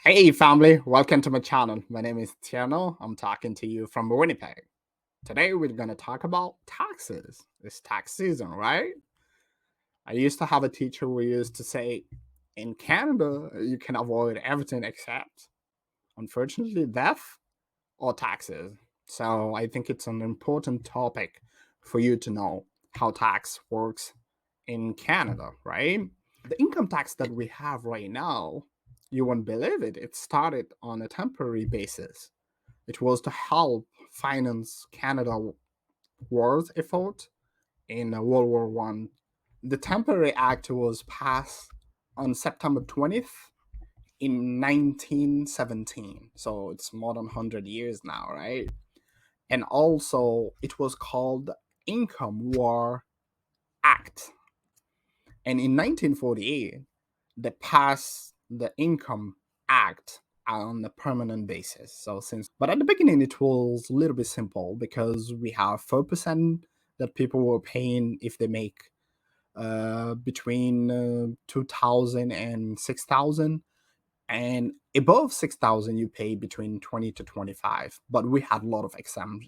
Hey family, welcome to my channel. My name is Tiano. I'm talking to you from Winnipeg. Today we're going to talk about taxes. It's tax season, right? I used to have a teacher who used to say, in Canada, you can avoid everything except, unfortunately, death or taxes. So I think it's an important topic for you to know how tax works in Canada, right? The income tax that we have right now, you won't believe it, it started on a temporary basis. It was to help finance Canada war's effort in World War One. The temporary act was passed on September 20th in 1917. So it's more than 100 years now, right? And also it was called Income War Act. And in 1948, they passed the Income Act on a permanent basis. But at the beginning, it was a little bit simple because we have 4% that people were paying if they make between 2,000 and 6,000, and above 6,000 you pay between 20 to 25. But we had a lot of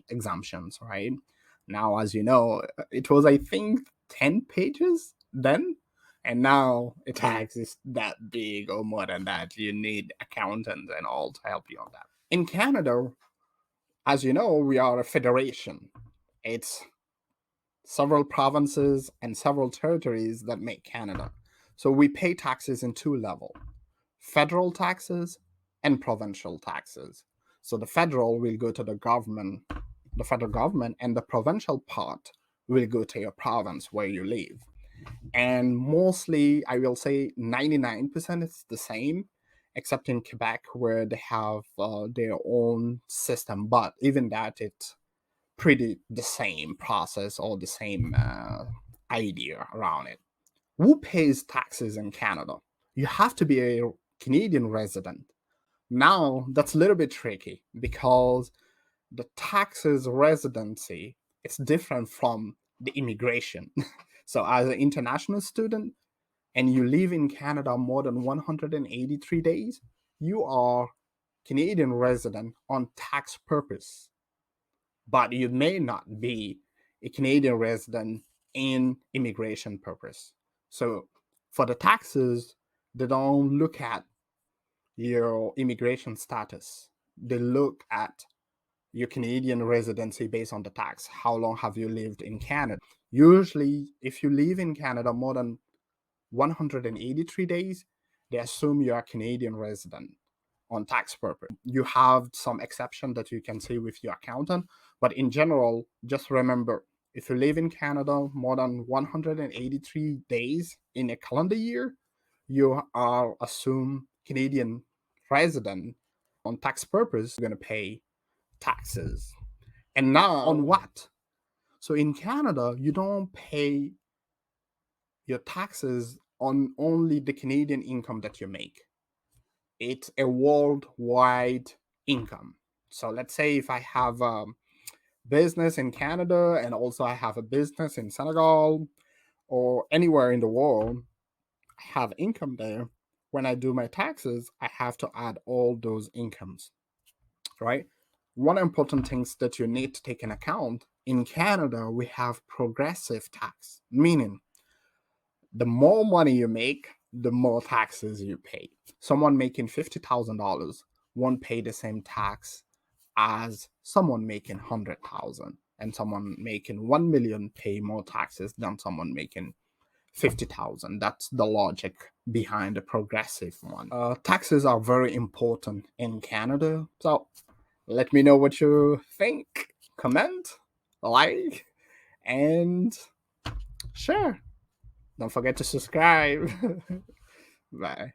exemptions, right? Now, as you know, it was, I think, 10 pages then, and now a tax is that big or more than that. You need accountants and all to help you on that. In Canada, as you know, we are a federation. It's several provinces and several territories that make Canada. So we pay taxes in two levels: federal taxes and provincial taxes. So the federal will go to the federal government, and the provincial part will go to your province where you live. And mostly, I will say 99% it's the same, except in Quebec where they have their own system. But even that, it's pretty the same process or the same idea around it. Who pays taxes in Canada? You have to be a Canadian resident. Now, that's a little bit tricky because the taxes residency is different from the immigration. So, as an international student and you live in Canada more than 183 days, you are Canadian resident on tax purpose, but you may not be a Canadian resident in immigration purpose. So for the taxes, they don't look at your immigration status. They look at your Canadian residency based on the tax. How long have you lived in Canada? Usually, if you live in Canada more than 183 days, they assume you are a Canadian resident on tax purpose. You have some exception that you can see with your accountant, but in general, just remember, if you live in Canada more than 183 days in a calendar year, you are assumed Canadian resident on tax purpose. You're going to pay taxes. And now on what? So in Canada, you don't pay your taxes on only the Canadian income that you make. It's a worldwide income. So let's say if I have a business in Canada and also I have a business in Senegal or anywhere in the world, I have income there. When I do my taxes, I have to add all those incomes, right? One important things that you need to take in account, in Canada, we have progressive tax, meaning the more money you make, the more taxes you pay. Someone making $50,000 won't pay the same tax as someone making 100,000, and someone making 1 million pay more taxes than someone making 50,000. That's the logic behind the progressive one. Taxes are very important in Canada. So let me know what you think. Comment, like, and share. Don't forget to subscribe. Bye.